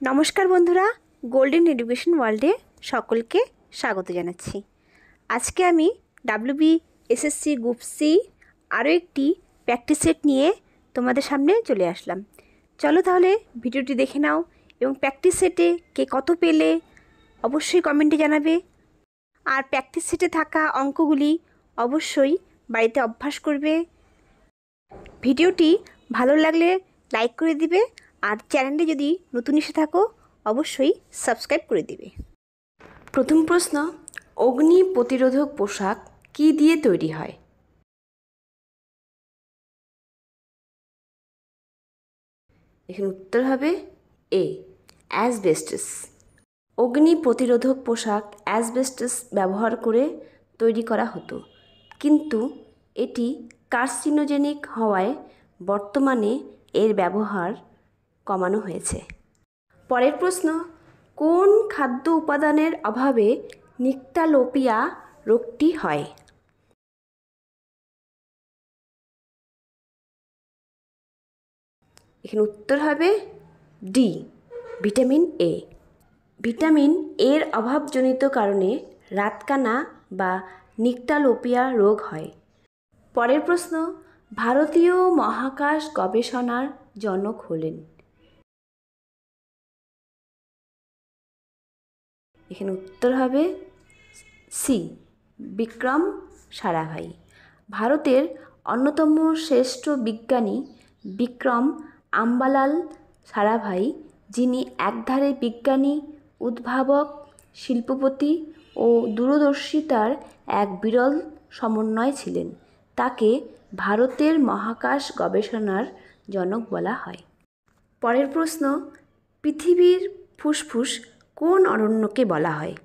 নমস্কার বন্ধুরা, golden education ওয়ার্ল্ডে সকলকে স্বাগত জানাচ্ছি। আজকে আমি এসএসসি গ্রুপ সি আরও একটি প্র্যাকটিস সেট নিয়ে তোমাদের সামনে চলে আসলাম। চলো তাহলে ভিডিওটি দেখে নাও এবং প্র্যাকটিস সেটে কে কত পেলে অবশ্যই কমেন্টে জানাবে। আর প্র্যাকটিস সেটে থাকা অঙ্কগুলি অবশ্যই বাড়িতে অভ্যাস করবে। ভিডিওটি ভালো লাগলে লাইক করে দিবে, আর চ্যানেলে যদি নতুন এসে থাকো অবশ্যই সাবস্ক্রাইব করে দিবে। প্রথম প্রশ্ন, অগ্নি প্রতিরোধক পোশাক কি দিয়ে তৈরি হয়? এখানে উত্তর হবে এ, অ্যাসবেস্টস। অগ্নি প্রতিরোধক পোশাক অ্যাসবেস্টস ব্যবহার করে তৈরি করা হতো, কিন্তু এটি কার্সিনোজেনিক হওয়ায় বর্তমানে এর ব্যবহার কমানো হয়েছে। পরের প্রশ্ন, কোন খাদ্য উপাদানের অভাবে নিকটালোপিয়া রোগটি হয়? এখানে উত্তর হবে ডি, ভিটামিন এ। ভিটামিন এর অভাবজনিত কারণে রাতকানা বা নিকটালোপিয়া রোগ হয়। পরের প্রশ্ন, ভারতীয় মহাকাশ গবেষণার জনক হলেন? এখানে উত্তর হবে সি, বিক্রম সারাভাই। ভারতের অন্যতম শ্রেষ্ঠ বিজ্ঞানী বিক্রম আম্বালাল সারাভাই, যিনি একধারে বিজ্ঞানী, উদ্ভাবক, শিল্পপতি ও দূরদর্শিতার এক বিরল সমন্বয় ছিলেন, তাকে ভারতের মহাকাশ গবেষণার জনক বলা হয়। পরের প্রশ্ন, পৃথিবীর ফুসফুস কোন অরণ্যকে বলা হয়?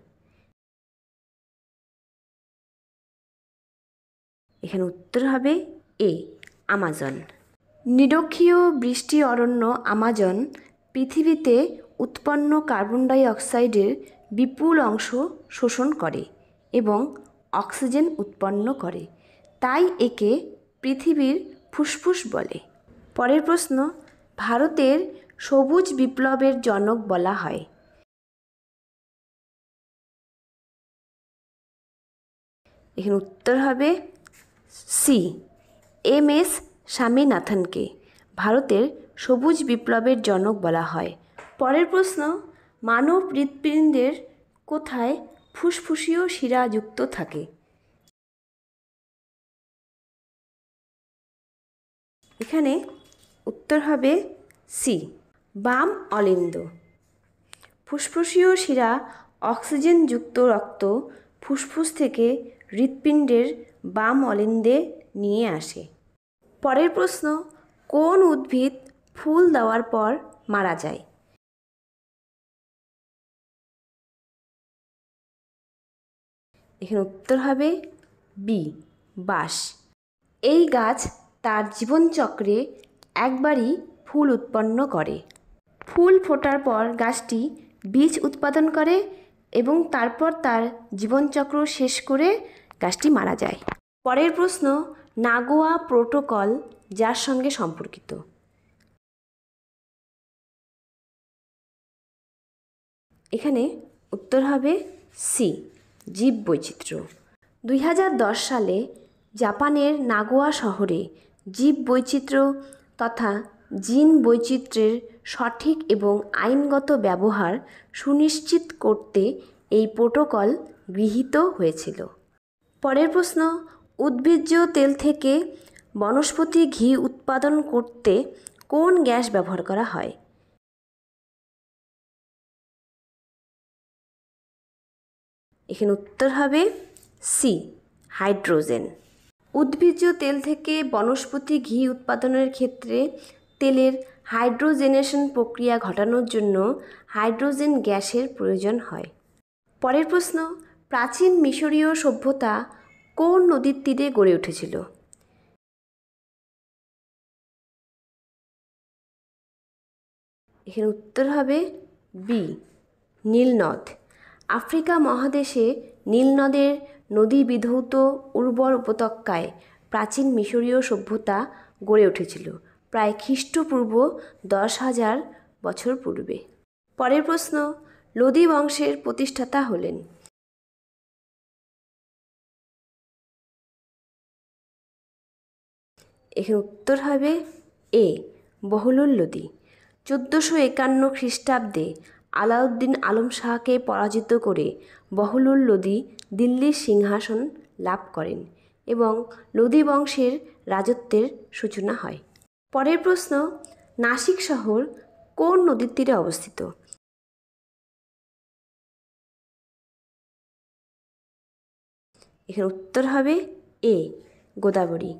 এখানে উত্তর হবে এ, আমাজন। নিরক্ষীয় বৃষ্টি অরণ্য আমাজন পৃথিবীতে উৎপন্ন কার্বন ডাই অক্সাইডের বিপুল অংশ শোষণ করে এবং অক্সিজেন উৎপন্ন করে, তাই একে পৃথিবীর ফুসফুস বলে। পরের প্রশ্ন, ভারতের সবুজ বিপ্লবের জনক বলা হয়? এখানে উত্তর হবে সি, এম.এস. স্বামীনাথনকে ভারতের সবুজ বিপ্লবের জনক বলা হয়। পরের প্রশ্ন, মানব হৃৎপিণ্ডের কোথায় ফুসফুসীয় শিরা যুক্ত থাকে? এখানে উত্তর হবে সি, বাম অলিন্দ। ফুসফুসীয় শিরা অক্সিজেনযুক্ত রক্ত ফুসফুস থেকে হৃৎপিণ্ডের বাম অলিন্দে নিয়ে আসে। পরের প্রশ্ন, কোন উদ্ভিদ ফুল দেওয়ার পর মারা যায়? এখানে উত্তর হবে বি, বাঁশ। এই গাছ তার জীবনচক্রে একবারই ফুল উৎপন্ন করে। ফুল ফোটার পর গাছটি বীজ উৎপাদন করে এবং তারপর তার জীবনচক্র শেষ করে গাছটি মারা যায়। পরের প্রশ্ন, নাগোয়া প্রোটোকল যার সঙ্গে সম্পর্কিত? এখানে উত্তর হবে সি, জীববৈচিত্র্য। 2010 সালে জাপানের নাগোয়া শহরে জীববৈচিত্র্য তথা জিন বৈচিত্র্যের সঠিক এবং আইনগত ব্যবহার সুনিশ্চিত করতে এই প্রোটোকল গৃহীত হয়েছিল। পরের প্রশ্ন, উদ্ভিজ্জ তেল থেকে বনস্পতি ঘি উৎপাদন করতে কোন গ্যাস ব্যবহার করা হয়? এখানে উত্তর হবে সি, হাইড্রোজেন। উদ্ভিজ্জ তেল থেকে বনস্পতি ঘি উৎপাদনের ক্ষেত্রে তেলের হাইড্রোজেনেশন প্রক্রিয়া ঘটানোর জন্য হাইড্রোজেন গ্যাসের প্রয়োজন হয়। পরের প্রশ্ন, প্রাচীন মিশরীয় সভ্যতা কোন নদীর তীরে গড়ে উঠেছিল? এখানে উত্তর হবে বি, নীলনদ। আফ্রিকা মহাদেশে নীলনদের নদীবিধৌত উর্বর উপত্যকায় প্রাচীন মিশরীয় সভ্যতা গড়ে উঠেছিল প্রায় খ্রিস্টপূর্ব 10,000 বছর পূর্বে। পরের প্রশ্ন, লোদি বংশের প্রতিষ্ঠাতা হলেন? এখানে উত্তর হবে এ, বহলুল লোদি। 1451 খ্রিস্টাব্দে আলাউদ্দিন আলম শাহকে পরাজিত করে বহলুল লোদি দিল্লির সিংহাসন লাভ করেন এবং লোদি বংশের রাজত্বের সূচনা হয়। পরের প্রশ্ন, নাসিক শহর কোন নদীর তীরে অবস্থিত? এখানে উত্তর হবে এ, গোদাবরী।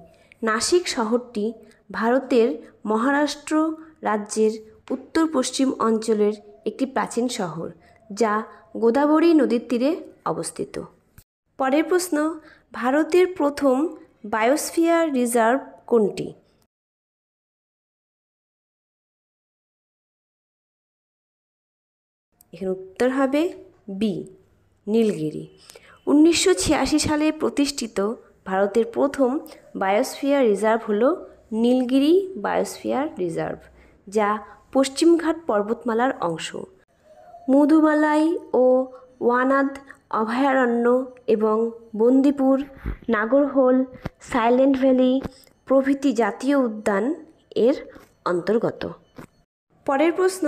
নাসিক শহরটি ভারতের মহারাষ্ট্র রাজ্যের উত্তর পশ্চিম অঞ্চলের একটি প্রাচীন শহর, যা গোদাবরী নদীর তীরে অবস্থিত। পরের প্রশ্ন, ভারতের প্রথম বায়োস্ফিয়ার রিজার্ভ কোনটি? এখানে উত্তর হবে বি, নীলগিরি। 1986 সালে প্রতিষ্ঠিত ভারতের প্রথম বায়োস্ফিয়ার রিজার্ভ হল নীলগিরি বায়োস্ফিয়ার রিজার্ভ, যা পশ্চিমঘাট পর্বতমালার অংশ। মুদুমালাই ও ওয়ানাদ অভয়ারণ্য এবং বন্দিপুর, নাগরহোল, সাইলেন্ট ভ্যালি প্রভৃতি জাতীয় উদ্যান এর অন্তর্গত। পরের প্রশ্ন,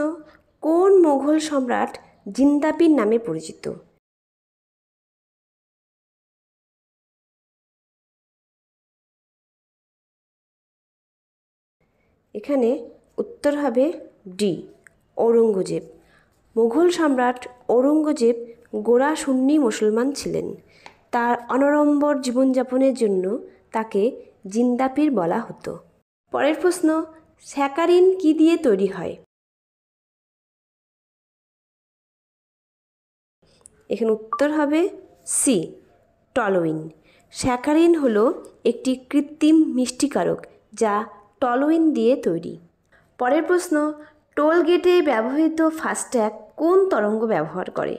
কোন মোগল সম্রাট জিন্দাপির নামে পরিচিত? এখানে উত্তর হবে ডি, ঔরঙ্গজেব। মুঘল সম্রাট ঔরঙ্গজেব গোঁড়া সুন্নি মুসলমান ছিলেন। তার অনড়ম্বর জীবনযাপনের জন্য তাকে জিন্দাপির বলা হতো। পরের প্রশ্ন, স্যাকারিন কি দিয়ে তৈরি হয়? এখানে উত্তর হবে সি, টলুইন। স্যাকারিন হলো একটি কৃত্রিম মিষ্টিকারক যা টলুইন দিয়ে তৈরি। পরের প্রশ্ন, টোল গেটে ব্যবহৃত ফাস্ট্যাগ কোন তরঙ্গ ব্যবহার করে?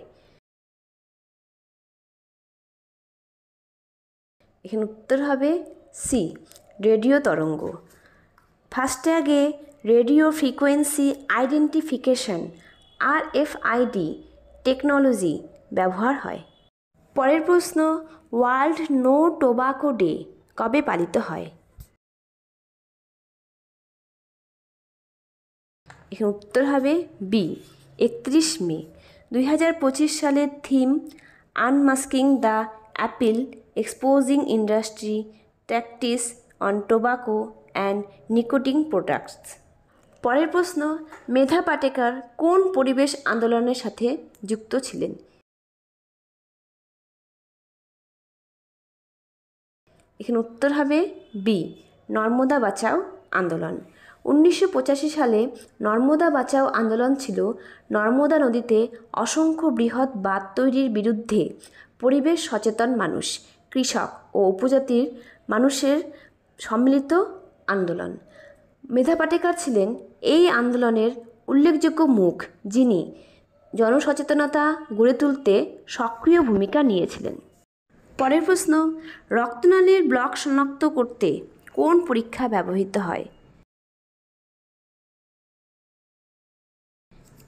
এখানে উত্তর হবে সি, রেডিও তরঙ্গ। ফাস্ট্যাগে radio frequency identification RFID technology ব্যবহার হয়। পরের প্রশ্ন, ওয়ার্ল্ড নো টোবাকো ডে কবে পালিত হয়? এখানে উত্তর হবে বি, 31 মে। 2025 সালের theme unmasking the appeal exposing industry practice on tobacco and nicotine products. পরের প্রশ্ন, মেধা পাটেকর কোন পরিবেশ আন্দোলনের সাথে যুক্ত ছিলেন? এখানে উত্তর হবে বি, নর্মদা বাঁচাও আন্দোলন। 1985 সালে নর্মদা বাঁচাও আন্দোলন ছিল নর্মদা নদীতে অসংখ্য বৃহৎ বাঁধ তৈরির বিরুদ্ধে পরিবেশ সচেতন মানুষ, কৃষক ও উপজাতির মানুষের সম্মিলিত আন্দোলন। মেধা পাটেকর ছিলেন এই আন্দোলনের উল্লেখযোগ্য মুখ, যিনি জনসচেতনতা গড়ে তুলতে সক্রিয় ভূমিকা নিয়েছিলেন। পরের প্রশ্ন, রক্তনালীর ব্লক শনাক্ত করতে কোন পরীক্ষা ব্যবহৃত হয়?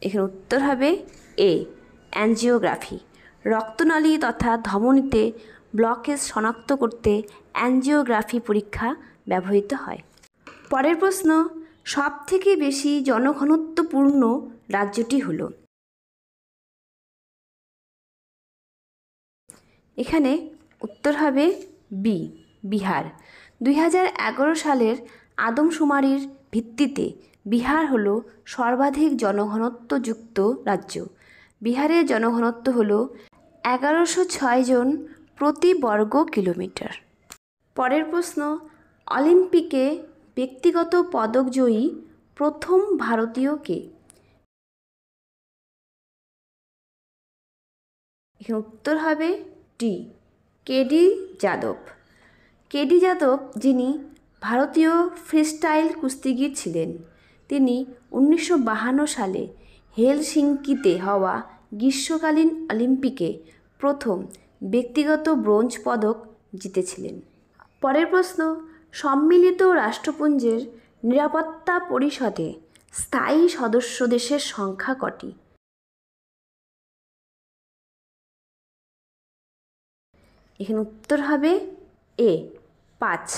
এখানে উত্তর হবে এ, অ্যাঞ্জিওগ্রাফি। রক্তনালী তথা ধমনীতে ব্লকেজ শনাক্ত করতে অ্যাঞ্জিওগ্রাফি পরীক্ষা ব্যবহৃত হয়। পরের প্রশ্ন, সবথেকে বেশি জনঘনত্বপূর্ণ রাজ্যটি হল? এখানে উত্তর হবে বি, বিহার। 2011 সালের আদমশুমারির ভিত্তিতে বিহার হল সর্বাধিক জনঘনত্বযুক্ত রাজ্য। বিহারের জনঘনত্ব হল 1106 জন প্রতি বর্গ কিলোমিটার। পরের প্রশ্ন, অলিম্পিকে ব্যক্তিগত পদকজয়ী প্রথম ভারতীয় কে? এখানে উত্তর হবে D, KD Yadav. KD Yadav, যিনি ভারতীয় ফ্রিস্টাইল কুস্তিগীর ছিলেন, তিনি 1952 সালে হেলসিঙ্কিতে হওয়া গ্রীষ্মকালীন অলিম্পিকে প্রথম ব্যক্তিগত ব্রোঞ্জ পদক জিতেছিলেন। পরের প্রশ্ন, সম্মিলিত রাষ্ট্রপুঞ্জের নিরাপত্তা পরিষদে স্থায়ী সদস্য দেশের সংখ্যা কটি? এখানে উত্তর হবে এ 5।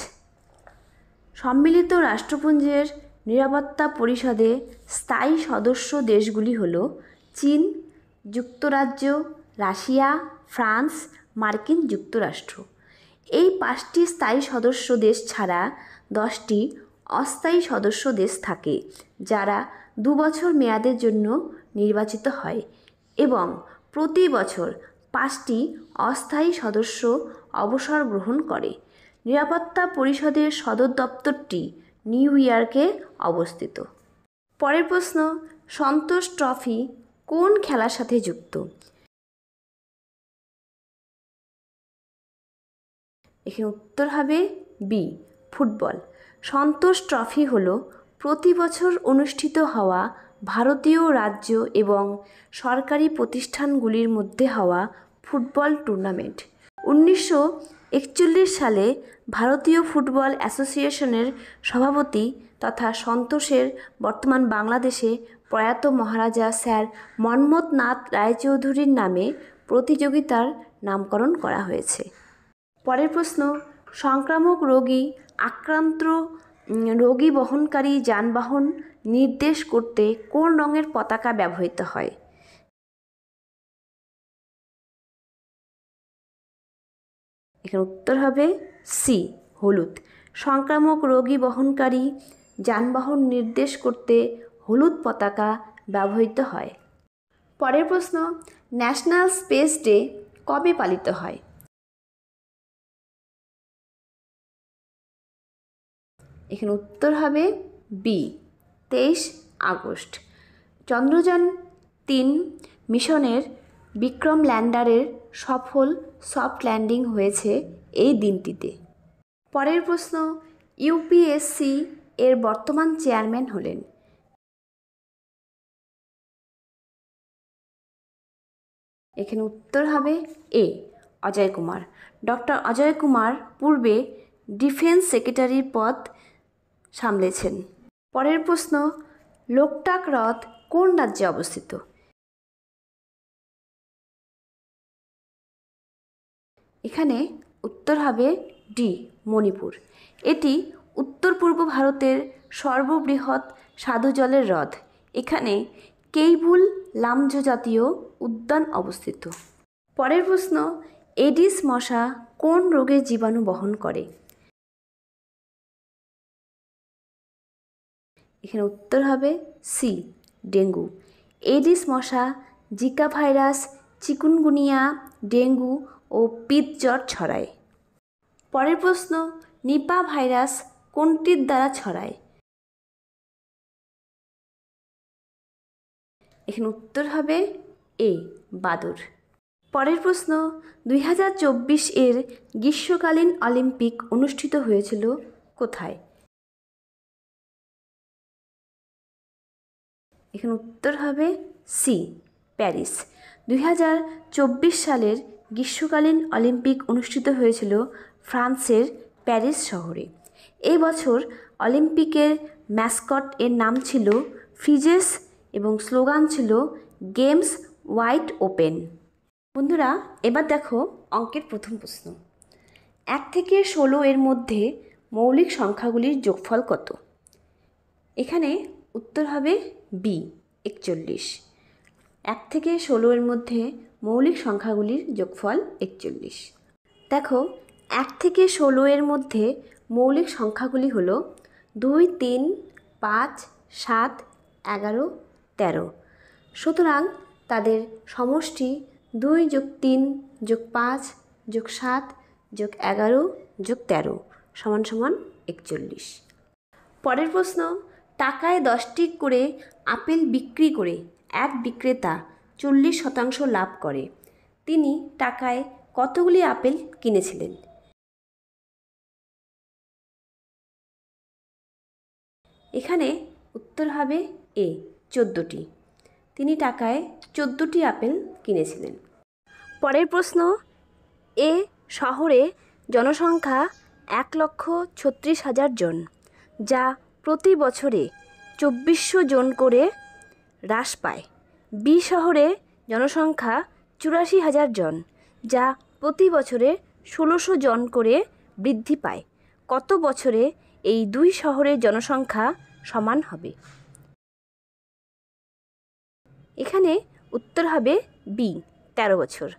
সম্মিলিত রাষ্ট্রপুঞ্জের নিরাপত্তা পরিষদে স্থায়ী সদস্য দেশগুলি হল চীন, যুক্তরাজ্য, রাশিয়া, ফ্রান্স, মার্কিন যুক্তরাষ্ট্র। এই 5টি স্থায়ী সদস্য দেশ ছাড়া 10টি অস্থায়ী সদস্য দেশ থাকে যারা 2 বছর মেয়াদের জন্য নির্বাচিত হয় এবং প্রতি বছর 5টি অস্থায়ী সদস্য অবসর গ্রহণ করে। নিরাপত্তা পরিষদের সদর দপ্তরটি নিউ ইয়র্কে অবস্থিত। পরের প্রশ্ন, সন্তোষ ট্রফি কোন খেলার সাথে যুক্ত? এখানে উত্তর হবে বি ফুটবল। সন্তোষ ট্রফি হল প্রতি বছর অনুষ্ঠিত হওয়া ভারতীয় রাজ্য এবং সরকারি প্রতিষ্ঠানগুলির মধ্যে হওয়া ফুটবল টুর্নামেন্ট। 1941 সালে ভারতীয় ফুটবল অ্যাসোসিয়েশনের সভাপতি তথা সন্তোষের বর্তমান বাংলাদেশে প্রয়াত মহারাজা স্যার মন্মথ নাথ রায়চৌধুরীর নামে প্রতিযোগিতার নামকরণ করা হয়েছে। পরের প্রশ্ন, সংক্রামক আক্রান্ত রোগী বহনকারী যানবাহন নির্দেশ করতে কোন রঙের পতাকা ব্যবহৃত হয়? এখানে উত্তর হবে সি হলুদ। সংক্রামক রোগী বহনকারী যানবাহন নির্দেশ করতে হলুদ পতাকা ব্যবহৃত হয়। পরের প্রশ্ন, ন্যাশনাল স্পেস ডে কবে পালিত হয়? এখানে উত্তর হবে বি 23 আগস্ট। চন্দ্রযান-3 মিশনের বিক্রম ল্যান্ডারের সফল সফট ল্যান্ডিং হয়েছে এই দিনটিতে। পরের প্রশ্ন, ইউপিএসসি এর বর্তমান চেয়ারম্যান হলেন? এখানে উত্তর হবে এ অজয় কুমার। ডক্টর অজয় কুমার পূর্বে ডিফেন্স সেক্রেটারির পদ সামলেছেন। পরের প্রশ্ন, লোকটাক হ্রদ কোন রাজ্যে অবস্থিত? এখানে উত্তর হবে ডি মণিপুর। এটি উত্তর পূর্ব ভারতের সর্ববৃহৎ স্বাদু জলের হ্রদ। এখানে কেইবুল লামজো জাতীয় উদ্যান অবস্থিত। পরের প্রশ্ন, এডিস মশা কোন রোগের জীবাণু বহন করে? এখানে উত্তর হবে সি ডেঙ্গু। এডিস মশা জিকা ভাইরাস, চিকুনগুনিয়া, ডেঙ্গু ও পিতজ্বর ছড়ায়। পরের প্রশ্ন, নিপা ভাইরাস কোনটির দ্বারা ছড়ায়? এখানে উত্তর হবে এ বাদুড়। পরের প্রশ্ন, 2024 এর গ্রীষ্মকালীন অলিম্পিক অনুষ্ঠিত হয়েছিল কোথায়? এখানে উত্তর হবে সি প্যারিস। 2024 সালের গ্রীষ্মকালীন অলিম্পিক অনুষ্ঠিত হয়েছিল ফ্রান্সের প্যারিস শহরে। এই বছর অলিম্পিকের ম্যাসকট এর নাম ছিল ফিজেস এবং স্লোগান ছিল গেমস ওয়াইড ওপেন। বন্ধুরা, এবার দেখো অঙ্কের প্রথম প্রশ্ন। 1 থেকে 16 এর মধ্যে মৌলিক সংখ্যাগুলির যোগফল কত? এখানে উত্তর হবে বি 41। 1 থেকে 16 এর মধ্যে মৌলিক সংখ্যাগুলির যোগফল 41। দেখো 1 থেকে 16 এর মধ্যে মৌলিক সংখ্যাগুলি হল 2, 3, 5, 7, 11, 13। সুতরাং তাদের সমষ্টি 2 + 3 + 5 + 7 + 11 + 13 = 41। পরের প্রশ্ন, টাকায় 10টি করে আপেল বিক্রি করে এক বিক্রেতা 40% লাভ করে। তিনি টাকায় কতগুলি আপেল কিনেছিলেন? এখানে উত্তর হবে এ 14টি। তিনি টাকায় 14টি আপেল কিনেছিলেন। পরের প্রশ্ন, এ শহরে জনসংখ্যা 1,36,000 জন, যা প্রতি বছরে 2400 জন করে হ্রাস পায়। বি শহরে জনসংখ্যা 84,000 জন, যা প্রতি বছরে 1600 জন করে বৃদ্ধি পায়, কত বছরে এই দুই শহরের জনসংখ্যা সমান হবে? এখানে উত্তর হবে বি, 13 বছর।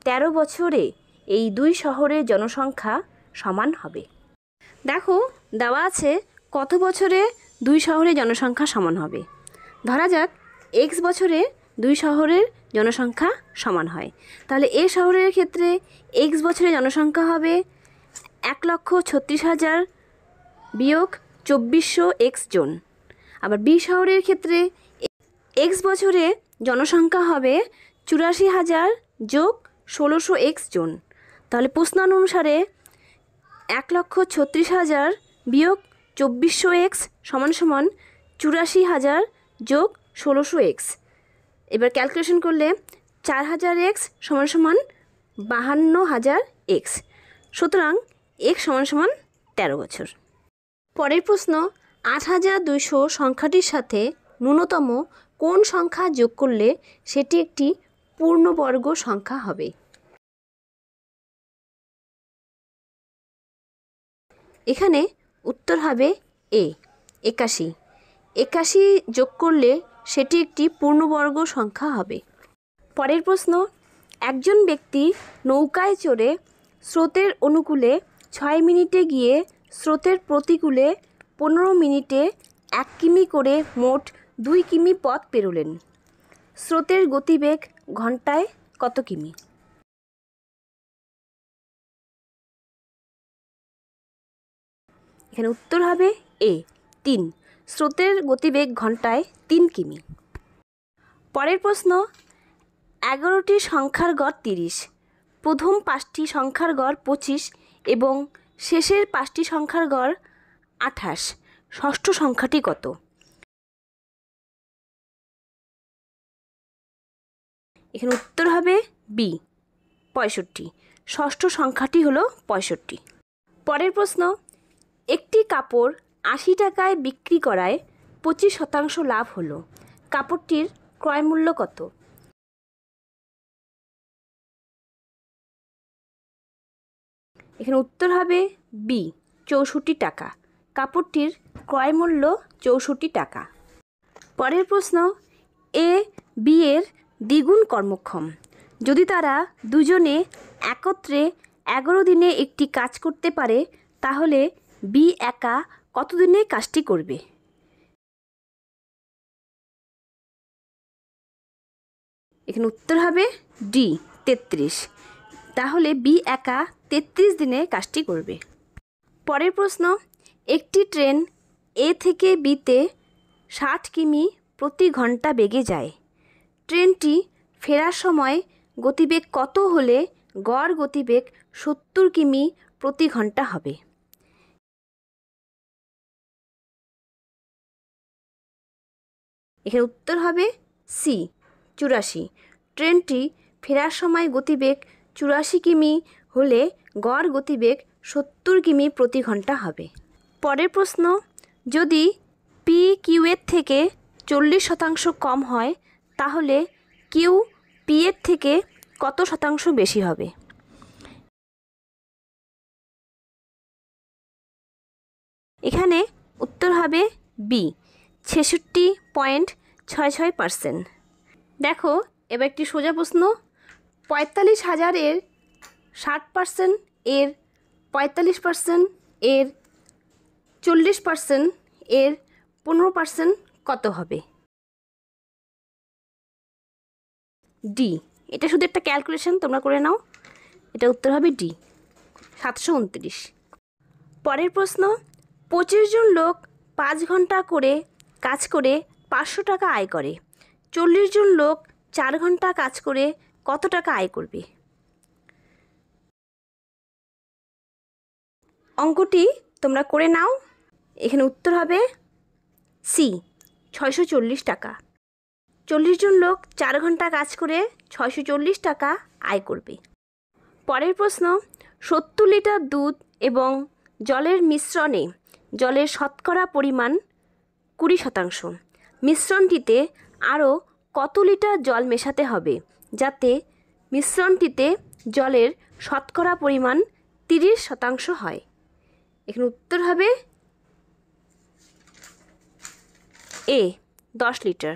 13 বছরে এই দুই শহরের জনসংখ্যা সমান হবে। দেখো দেওয়া আছে কত বছরে দুই শহরের জনসংখ্যা সমান হবে। ধরা যাক এক্স বছরে দুই শহরের জনসংখ্যা সমান হয়, তাহলে এ শহরের ক্ষেত্রে এক্স বছরে জনসংখ্যা হবে 1,36,000 বিয়োগ 2400 এক্স জন। আবার বি শহরের ক্ষেত্রে এক্স বছরে জনসংখ্যা হবে 84,000 যোগ 1600 এক্স জন। তাহলে প্রশ্ন অনুসারে 1,36,000 বিয়োগ 2400 এক্স সমান সমান 84,000 যোগ 1600 এক্স। এবার ক্যালকুলেশন করলে 4000 এক্স সমান সমান 52,000 এক্স। সুতরাং এক্স সমান সমান 13 বছর। পরের প্রশ্ন, 8200 সংখ্যাটির সাথে ন্যূনতম কোন সংখ্যা যোগ করলে সেটি একটি পূর্ণবর্গ সংখ্যা হবে? এখানে উত্তর হবে এ, 81। 81 যোগ করলে সেটি একটি পূর্ণবর্গ সংখ্যা হবে। পরের প্রশ্ন, একজন ব্যক্তি নৌকায় চড়ে স্রোতের অনুকূলে 6 মিনিটে গিয়ে স্রোতের প্রতিকূলে 15 মিনিটে 1 কিমি করে মোট 2 কিমি পথ পেরোলেন। স্রোতের গতিবেগ ঘন্টায় কত কিমি? এখানে উত্তর হবে এ, 3। স্রোতের গতিবেগ ঘন্টায় 3 কিমি। পরের প্রশ্ন, 11টি সংখ্যার গড় 30, প্রথম 5টি সংখ্যার গড় 25 এবং শেষের 5টি সংখ্যার গড় 28। ষষ্ঠ সংখ্যাটি কত? এখানে উত্তর হবে বি, 65। ষষ্ঠ সংখ্যাটি হলো 65। পরের প্রশ্ন, একটি কাপড় 80 টাকায় বিক্রি করায় 25% লাভ হলো, কাপড়টির ক্রয় মূল্য কত? এখানে উত্তর হবে বি, 64 টাকা। কাপড়টির ক্রয় মূল্য 64 টাকা। পরের প্রশ্ন, এ বি এর দ্বিগুণ কর্মক্ষম, যদি তারা দুজনে একত্রে 11 দিনে একটি কাজ করতে পারে তাহলে বি একা কতদিনে কাজটি করবে? এখানে উত্তর হবে ডি, 33। তাহলে বি একা 33 দিনে কাজটি করবে। পরের প্রশ্ন, একটি ট্রেন এ থেকে বিতে 60 কিমি প্রতি ঘন্টা বেগে যায়। ট্রেনটি ফেরার সময় গতিবেগ কত হলে গড় গতিবেগ 70 কিমি প্রতি ঘন্টা হবে? এখানে উত্তর হবে সি, 84। ট্রেনটি ফেরার সময় গতিবেগ 84 কিমি হলে গড় গতিবেগ 70 কিমি প্রতি ঘন্টা হবে। পরের প্রশ্ন, যদি পি কিউ এর থেকে 40% কম হয় তাহলে কিউ পি এর থেকে কত শতাংশ বেশি হবে? এখানে উত্তর হবে বি, 66.66%। দেখো এবার একটি সোজা প্রশ্ন, 45,000 এর 60%, এর 45%, এর 40%, এর 15% কত হবে? ডি, এটা শুধু একটা ক্যালকুলেশন, তোমরা করে নাও। এটা উত্তর হবে ডি, 729। পরের প্রশ্ন, 25 জন লোক 5 ঘন্টা করে কাজ করে 500 টাকা আয় করে। 40 জন লোক 4 ঘন্টা কাজ করে কত টাকা আয় করবে? অঙ্কটি তোমরা করে নাও। এখানে উত্তর হবে সি, 640 টাকা। 40 জন লোক 4 ঘন্টা কাজ করে 640 টাকা আয় করবে। পরের প্রশ্ন, 70 লিটার দুধ এবং জলের মিশ্রণে জলের শতকরা পরিমাণ 20%। মিশ্রণটিতে আরও কত লিটার জল মেশাতে হবে যাতে মিশ্রণটিতে জলের শতকরা পরিমাণ 30% হয়। এখানে উত্তর হবে এ 10 লিটার।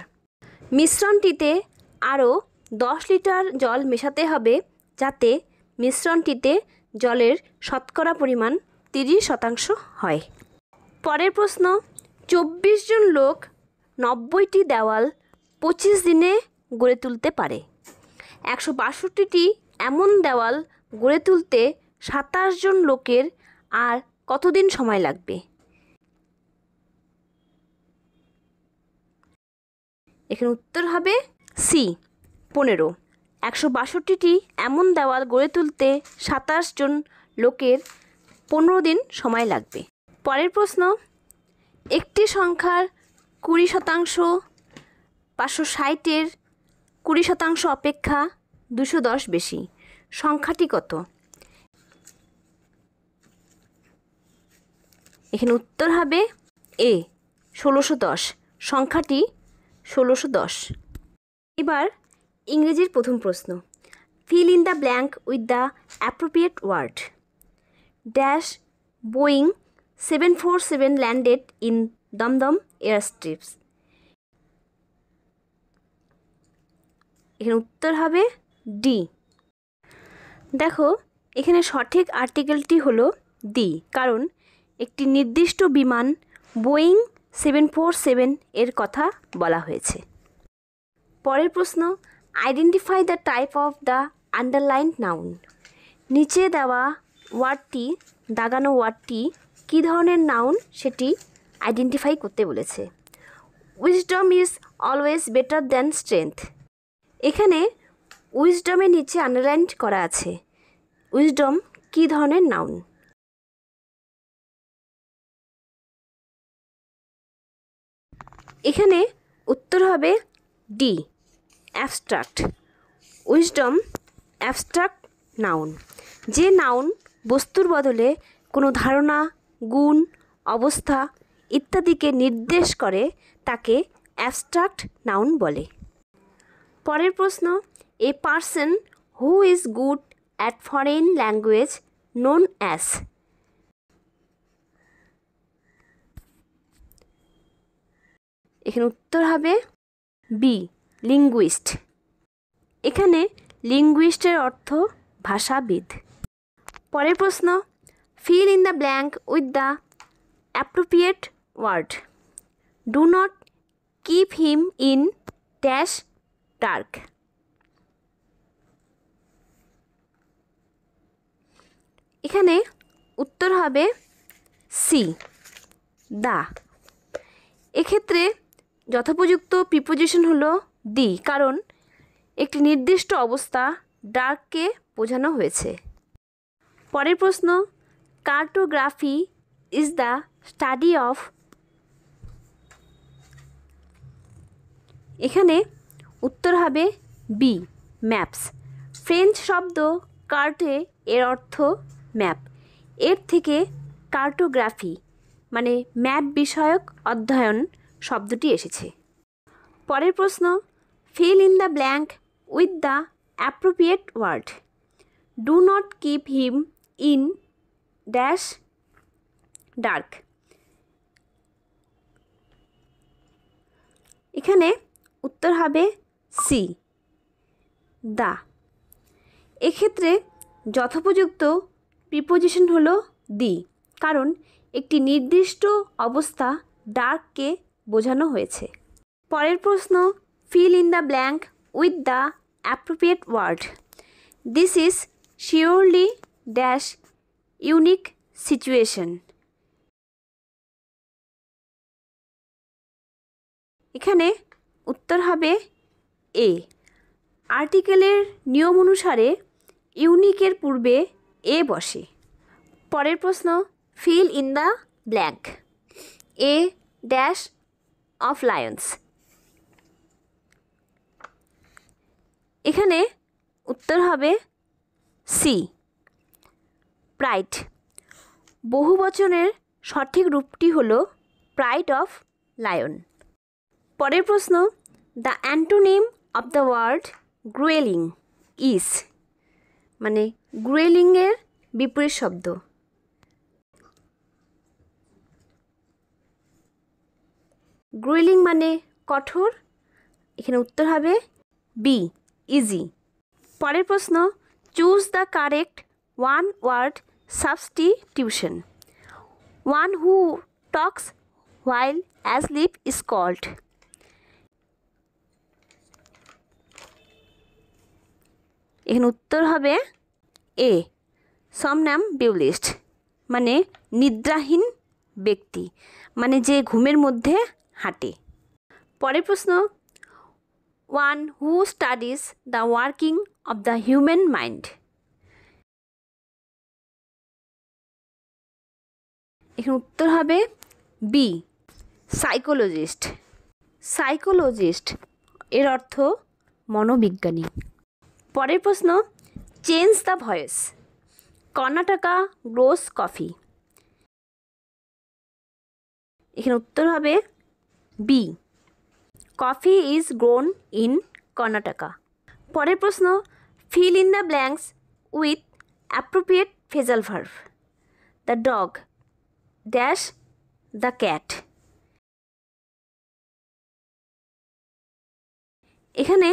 মিশ্রণটিতে আরও 10 লিটার জল মেশাতে হবে যাতে মিশ্রণটিতে জলের শতকরা পরিমাণ 30% হয়। পরের প্রশ্ন, 24 জন লোক 90টি দেওয়াল 25 দিনে গড়ে তুলতে পারে। 162টি এমন দেওয়াল গড়ে তুলতে 27 জন লোকের আর কতদিন সময় লাগবে? এখানে উত্তর হবে সি 15। 162টি এমন দেওয়াল গড়ে তুলতে 27 জন লোকের 15 দিন সময় লাগবে। পরের প্রশ্ন, একটি সংখ্যার 20% 560-এর 20% অপেক্ষা 210 বেশি, সংখ্যাটি কত? এখানে উত্তর হবে এ 1610, সংখ্যাটি 1610। এবার ইংরেজির প্রথম প্রশ্ন, fill in the blank with the appropriate word. Dash Boeing 747 landed in Dum Dum airstrips. এখানে উত্তর হবে ডি। দেখো, এখানে সঠিক আর্টিকেলটি হলো দি, কারণ একটি নির্দিষ্ট বিমান বোয়িং 747 এর কথা বলা হয়েছে। পরের প্রশ্ন, identify the type of the underlined noun. নিচে দেওয়া ওয়ার্ডটি, দাগানো ওয়ার্ডটি কী ধরনের নাউন সেটি আইডেন্টিফাই করতে বলেছে। Wisdom is always better than strength. এখানে উইজডমের নিচে আন্ডারলাইন করা আছে। উইজডম কী ধরনের নাউন? এখানে উত্তর হবে D abstract. Wisdom abstract noun. যে নাউন বস্তুর বদলে কোনো ধারণা, গুণ, অবস্থা ইত্যাদিকে নির্দেশ করে তাকে অ্যাবস্ট্রাক্ট নাউন বলে। পরের প্রশ্ন, a person who is good at foreign language known as. এখানে উত্তর হবে বি লিঙ্গুইস্ট। এখানে লিঙ্গুইস্টের অর্থ ভাষাবিদ। পরের প্রশ্ন, fill in the blank with the appropriate word. Do not keep him in dash dark. এখানে উত্তর হবে সি দা। এক্ষেত্রে যথোপযুক্ত প্রিপোজিশন হলো দি, কারণ একটি নির্দিষ্ট অবস্থা ডার্ককে বোঝানো হয়েছে। পরের প্রশ্ন, cartography is the study of. এখানে উত্তর হবে বি ম্যাপস। ফ্রেঞ্চ শব্দ কার্টে এর অর্থ ম্যাপ, এর থেকে কার্টোগ্রাফি মানে ম্যাপ বিষয়ক অধ্যয়ন শব্দটি এসেছে। পরের প্রশ্ন, fill in the blank with the appropriate word. Do not keep him in dash dark. এখানে উত্তর হবে সি দা। এক্ষেত্রে যথোপযুক্ত প্রিপোজিশন হলো দি, কারণ একটি নির্দিষ্ট অবস্থা ডার্ককে বোঝানো হয়েছে। পরের প্রশ্ন, fill in the blank with the appropriate word. This is surely dash unique situation. এখানে উত্তর হবে এ। আর্টিকেলের নিয়ম অনুসারে ইউনিকের পূর্বে এ বসে। পরের প্রশ্ন, fill in the blank. A dash of Lions. এখানে উত্তর হবে সি প্রাইড। বহুবচনের সঠিক রূপটি হল প্রাইড অফ লায়ন। পরের প্রশ্ন, the antonym of the word gruelling is. মানে গ্রুয়েলিংয়ের বিপরীত শব্দ। গ্রুয়েলিং মানে কঠোর, এখানে উত্তর হবে বি, ইজি। পরের প্রশ্ন, choose the correct one word substitution. One who talks while asleep is called. এখানে উত্তর হবে এ, somnambulist, মানে নিদ্রাহীন ব্যক্তি, মানে যে ঘুমের মধ্যে হাঁটে। পরের প্রশ্ন, one who studies the working of the human mind. এখানে উত্তর হবে বি, সাইকোলজিস্ট। সাইকোলজিস্ট এর অর্থ মনোবিজ্ঞানী। পরের প্রশ্ন, change the voice. Karnataka grows coffee. এখানে উত্তর হবে বি, coffee is grown in Karnataka. পরের প্রশ্ন, fill in the blanks with appropriate phrasal verb. The dog dash the cat. এখানে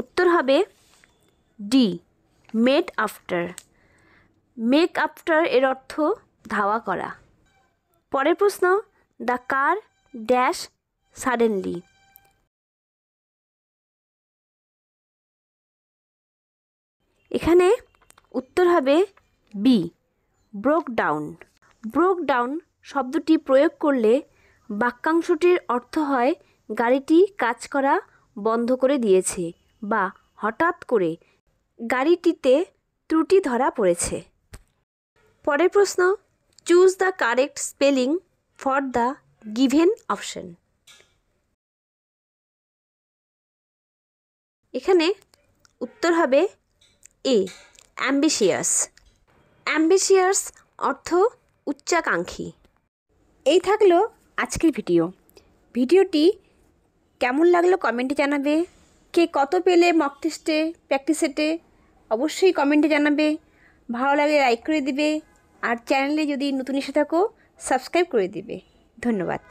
উত্তর হবে D, made after. Make after এর অর্থ ধাওয়া করা। পরের প্রশ্ন, দ্য কার ড্যাশ সাডেনলি। এখানে উত্তর হবে B, broke down. Broke down শব্দটি প্রয়োগ করলে বাক্যাংশটির অর্থ হয় গাড়িটি কাজ করা বন্ধ করে দিয়েছে বা হঠাৎ করে গাড়িটিতে ত্রুটি ধরা পড়েছে। পরের প্রশ্ন, choose the correct spelling for the given option. এখানে উত্তর হবে এ, অ্যাম্বিশিয়াস। অ্যাম্বিশিয়াস অর্থ উচ্চাকাঙ্ক্ষী। এই থাকলো আজকের ভিডিওটি কেমন লাগলো কমেন্টে জানাবে। কে কত পেলে মক টেস্টে প্র্যাকটিস সেটে অবশ্যই কমেন্টে জানাবে। ভালো লাগলে লাইক করে দিবে, আর চ্যানেলে যদি নতুন এসে থাকো সাবস্ক্রাইব করে দিবে। ধন্যবাদ।